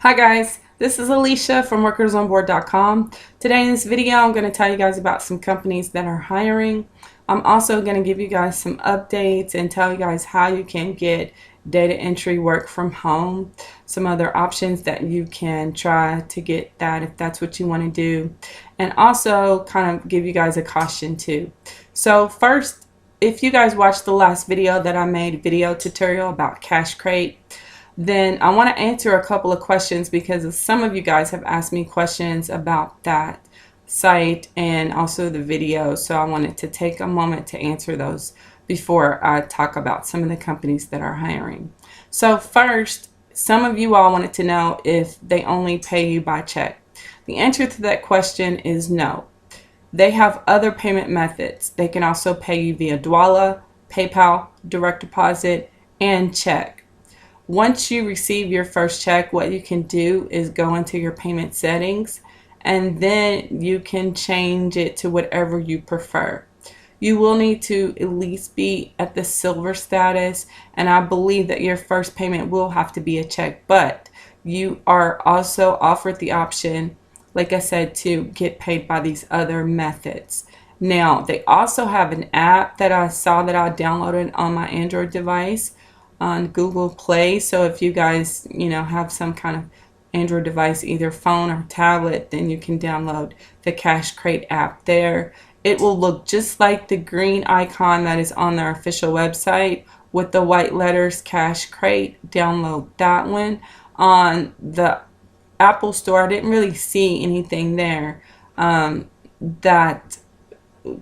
Hi guys, this is Alicia from workersonboard.com. Today in this video I'm going to tell you guys about some companies that are hiring. I'm also going to give you guys some updates and tell you guys how you can get data entry work from home, some other options that you can try to get that if that's what you want to do, and also kind of give you guys a caution too. So first, if you guys watched the last video that I made, video tutorial about Cash Crate, then I want to answer a couple of questions because some of you guys have asked me questions about that site and also the video, so I wanted to take a moment to answer those before I talk about some of the companies that are hiring. So first, some of you all wanted to know if they only pay you by check. The answer to that question is no. They have other payment methods. They can also pay you via Dwolla, PayPal, direct deposit, and check. Once you receive your first check, what you can do is go into your payment settings and then you can change it to whatever you prefer. You will need to at least be at the silver status, and I believe that your first payment will have to be a check, but you are also offered the option, like I said, to get paid by these other methods. Now, they also have an app that I saw that I downloaded on my Android device on Google Play. So if you guys, have some kind of Android device, either phone or tablet, then you can download the Cash Crate app there. It will look just like the green icon that is on their official website with the white letters Cash Crate. Download that one. On the Apple Store, I didn't really see anything there that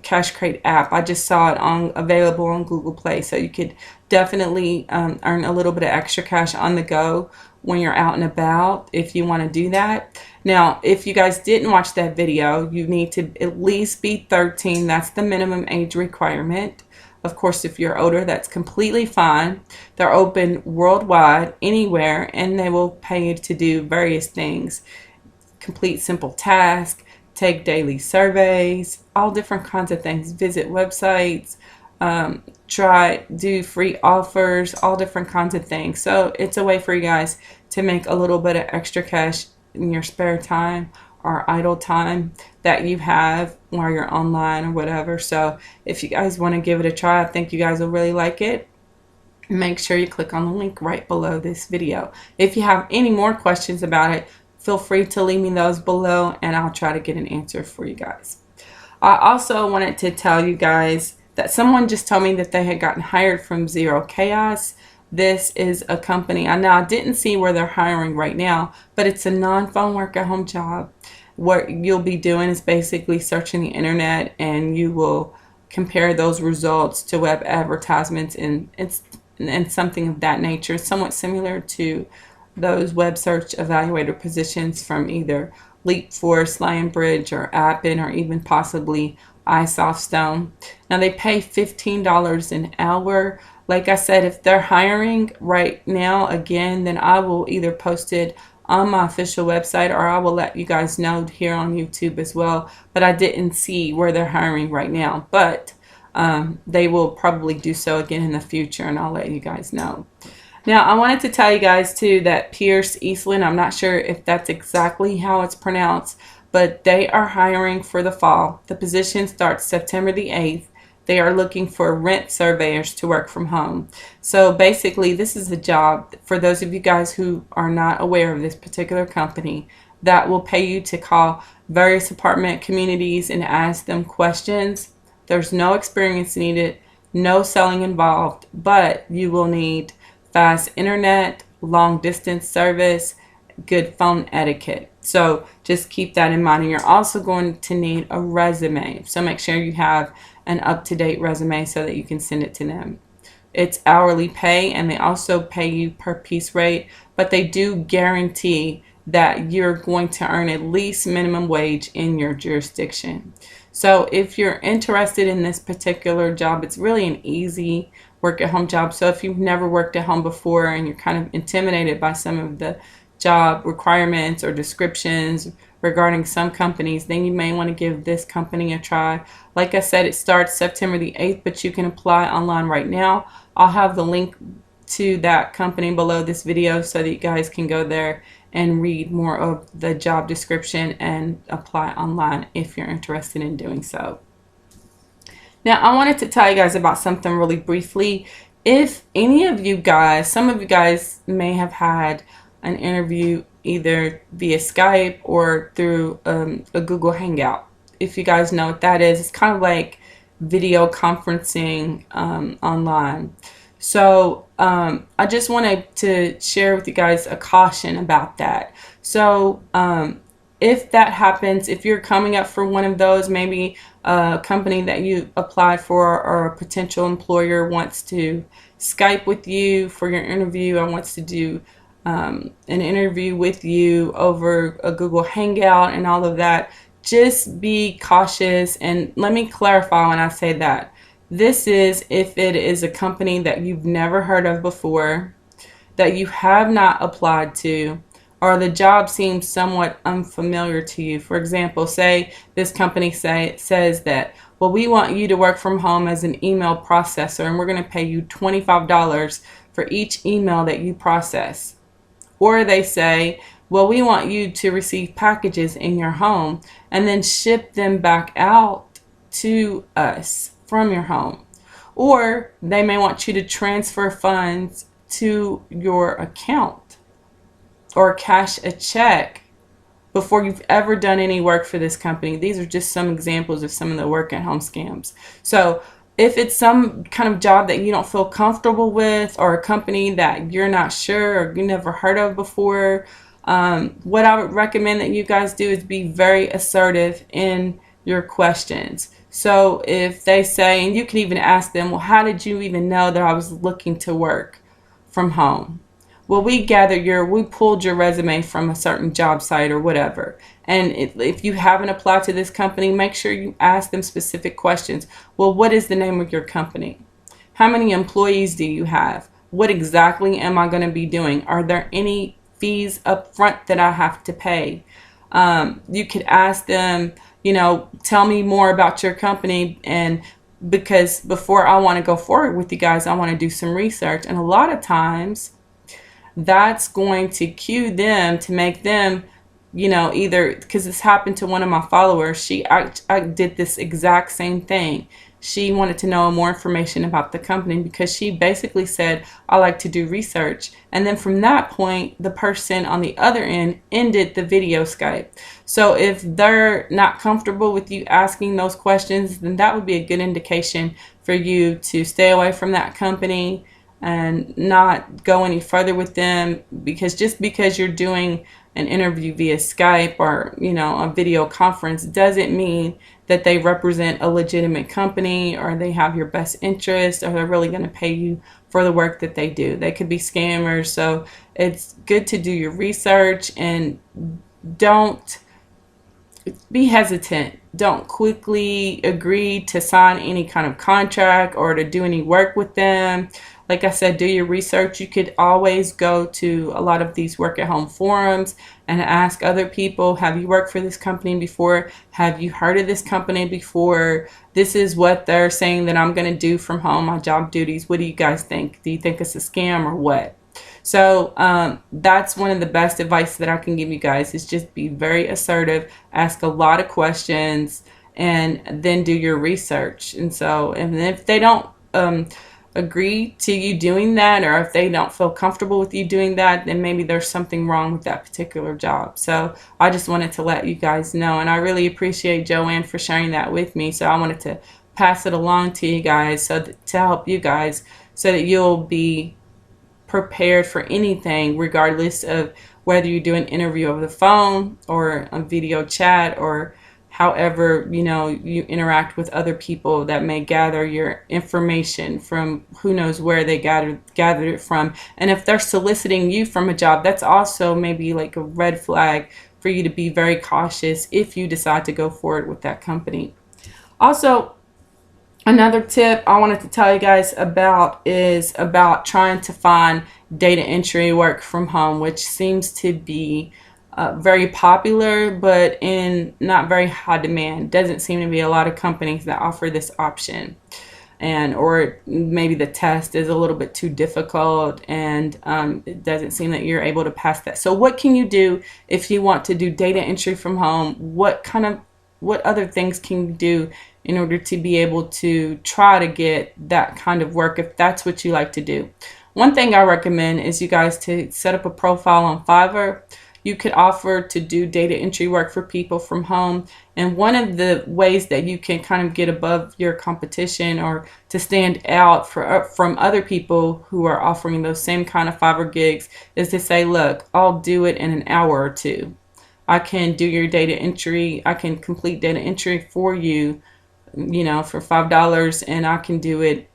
Cash Crate app. I just saw it available on Google Play, so you could definitely earn a little bit of extra cash on the go when you're out and about if you want to do that. Now, if you guys didn't watch that video, you need to at least be 13. That's the minimum age requirement. Of course, if you're older, that's completely fine. They're open worldwide, anywhere, and they will pay you to do various things. Complete simple tasks, take daily surveys, all different kinds of things. Visit websites, do free offers, all different kinds of things. So it's a way for you guys to make a little bit of extra cash in your spare time or idle time that you have while you're online or whatever. So if you guys want to give it a try, I think you guys will really like it. Make sure you click on the link right below this video. If you have any more questions about it, feel free to leave me those below and I'll try to get an answer for you guys. I also wanted to tell you guys that someone just told me that they had gotten hired from Zero Chaos. This is a company. I didn't see where they're hiring right now, but it's a non-phone work at home job. What you'll be doing is basically searching the internet and you will compare those results to web advertisements and something of that nature, somewhat similar to those web search evaluator positions from either Leapforce, Lionbridge, or Appen, or even possibly iSoftStone. Now they pay $15 an hour. Like I said, if they're hiring right now, again, then I will either post it on my official website or I will let you guys know here on YouTube as well. But I didn't see where they're hiring right now. But they will probably do so again in the future, and I'll let you guys know. Now, I wanted to tell you guys too that Eastland, I'm not sure if that's exactly how it's pronounced, but they are hiring for the fall. The position starts September the 8th. They are looking for rent surveyors to work from home. So basically, this is a job for those of you guys who are not aware of this particular company that will pay you to call various apartment communities and ask them questions. There's no experience needed, no selling involved, but you will need fast internet, long distance service, good phone etiquette. So just keep that in mind. And you're also going to need a resume. So make sure you have an up-to-date resume so that you can send it to them. It's hourly pay, and they also pay you per piece rate, but they do guarantee that you're going to earn at least minimum wage in your jurisdiction. So if you're interested in this particular job, it's really an easy work at home job. So if you've never worked at home before and you're kind of intimidated by some of the job requirements or descriptions regarding some companies, then you may want to give this company a try. Like I said, it starts September the 8th, but you can apply online right now. I'll have the link to that company below this video so that you guys can go there and read more of the job description and apply online if you're interested in doing so. Now, I wanted to tell you guys about something really briefly. If any of you guys, some of you guys may have had an interview either via Skype or through a Google Hangout. If you guys know what that is, it's kind of like video conferencing online. So I just wanted to share with you guys a caution about that. So if that happens, if you're coming up for one of those, maybe a company that you applied for or a potential employer wants to Skype with you for your interview or wants to do an interview with you over a Google Hangout and all of that, just be cautious. And let me clarify when I say that. This is if it is a company that you've never heard of before, that you have not applied to, or the job seems somewhat unfamiliar to you. For example, say this company says that, well, we want you to work from home as an email processor, and we're going to pay you $25 for each email that you process. Or they say, well, we want you to receive packages in your home and then ship them back out to us from your home. Or they may want you to transfer funds to your account or cash a check before you've ever done any work for this company. These are just some examples of some of the work at home scams. So if it's some kind of job that you don't feel comfortable with, or a company that you're not sure or you never heard of before, what I would recommend that you guys do is be very assertive in your questions. So if they say, and you can even ask them, well, how did you even know that I was looking to work from home? Well, we pulled your resume from a certain job site or whatever. And if you haven't applied to this company, make sure you ask them specific questions. Well, what is the name of your company? How many employees do you have? What exactly am I going to be doing? Are there any fees up front that I have to pay? You could ask them, tell me more about your company, and because before I want to go forward with you guys, I want to do some research. And a lot of times that's going to cue them to make them, either, because this happened to one of my followers. I did this exact same thing. She wanted to know more information about the company because she basically said, I like to do research. And then from that point, the person on the other end ended the video Skype. So if they're not comfortable with you asking those questions, then that would be a good indication for you to stay away from that company and not go any further with them, because just because you're doing an interview via Skype or a video conference doesn't mean that they represent a legitimate company or they have your best interest or they're really going to pay you for the work that they do. They could be scammers. So it's good to do your research and don't be hesitant. Don't quickly agree to sign any kind of contract or to do any work with them. Like I said, do your research. You could always go to a lot of these work at home forums and ask other people, have you worked for this company before? Have you heard of this company before? This is what they're saying that I'm going to do from home, my job duties. What do you guys think? Do you think it's a scam or what? So that's one of the best advice that I can give you guys, is just be very assertive, ask a lot of questions, and then do your research. And so, and if they don't agree to you doing that, or if they don't feel comfortable with you doing that, then maybe there's something wrong with that particular job. So I just wanted to let you guys know, and I really appreciate Joanne for sharing that with me. So I wanted to pass it along to you guys to help you guys so that you'll be prepared for anything, regardless of whether you do an interview over the phone or a video chat, or however you interact with other people that may gather your information from who knows where they gathered it from. And if they're soliciting you from a job, that's also maybe like a red flag for you to be very cautious if you decide to go forward with that company. Also, another tip I wanted to tell you guys about is about trying to find data entry work from home, which seems to be very popular, but in not very high demand. Doesn't seem to be a lot of companies that offer this option. and or maybe the test is a little bit too difficult, and it doesn't seem that you're able to pass that. So what can you do if you want to do data entry from home? What other things can you do in order to be able to try to get that kind of work if that's what you like to do? One thing I recommend is you guys to set up a profile on Fiverr. You could offer to do data entry work for people from home. And one of the ways that you can kind of get above your competition or to stand out from other people who are offering those same kind of Fiverr gigs is to say, look, I'll do it in an hour or two. I can do your data entry. I can complete data entry for you, for $5, and I can do it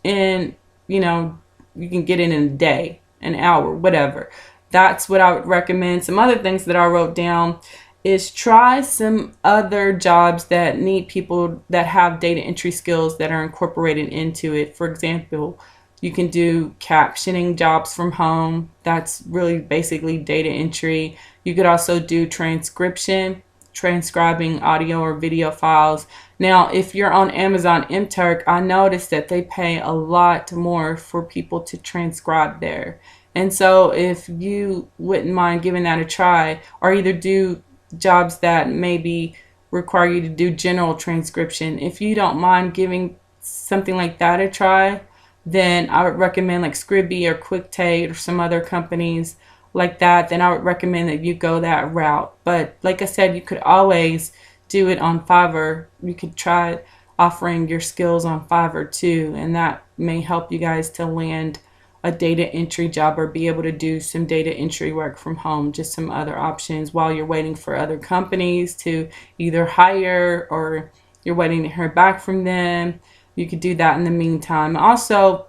in, you can get it in a day, an hour, whatever. That's what I would recommend. Some other things that I wrote down is try some other jobs that need people that have data entry skills that are incorporated into it. For example, you can do captioning jobs from home. That's really basically data entry. You could also do transcription, transcribing audio or video files. Now, if you're on Amazon MTurk, I noticed that they pay a lot more for people to transcribe there. And so if you wouldn't mind giving that a try, or either do jobs that maybe require you to do general transcription, if you don't mind giving something like that a try, then I would recommend like Scribby or QuickTate or some other companies like that. Then I would recommend that you go that route. But like I said, you could always do it on Fiverr. You could try offering your skills on Fiverr too, and that may help you guys to land a data entry job or be able to do some data entry work from home. Just some other options while you're waiting for other companies to either hire or you're waiting to hear back from them. You could do that in the meantime. Also,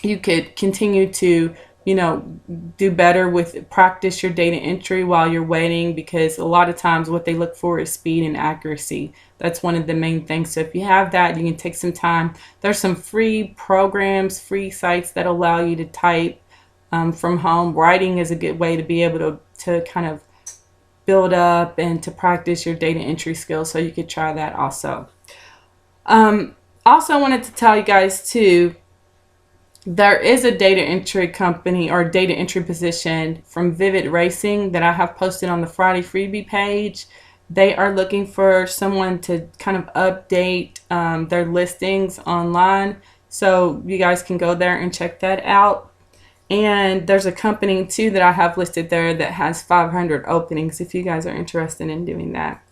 you could continue to do better with practice your data entry while you're waiting, because a lot of times what they look for is speed and accuracy. That's one of the main things. So if you have that, you can take some time. There's some free programs, free sites that allow you to type from home. Writing is a good way to be able to kind of build up and to practice your data entry skills. So you could try that also. Also, I wanted to tell you guys too, there is a data entry company or data entry position from Vivid Racing that I have posted on the Friday freebie page. They are looking for someone to kind of update their listings online. So you guys can go there and check that out. And there's a company too that I have listed there that has 500 openings if you guys are interested in doing that.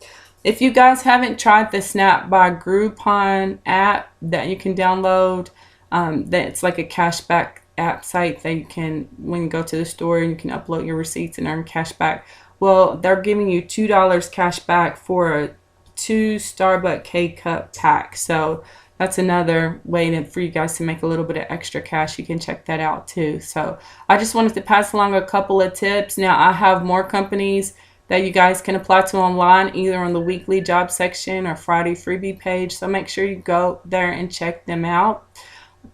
If you guys haven't tried the Snap by Groupon app that you can download, that's like a cashback app site that you can, when you go to the store, you can upload your receipts and earn cash back. Well, they're giving you $2 cash back for a 2 Starbucks K-Cup pack. So that's another way for you guys to make a little bit of extra cash. You can check that out too. So I just wanted to pass along a couple of tips. Now I have more companies that you guys can apply to online, either on the weekly job section or Friday freebie page. So make sure you go there and check them out.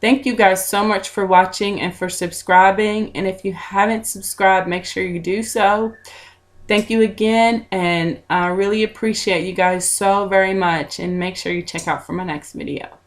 Thank you guys so much for watching and for subscribing. And if you haven't subscribed, make sure you do so. Thank you again, and I really appreciate you guys so very much. And make sure you check out for my next video.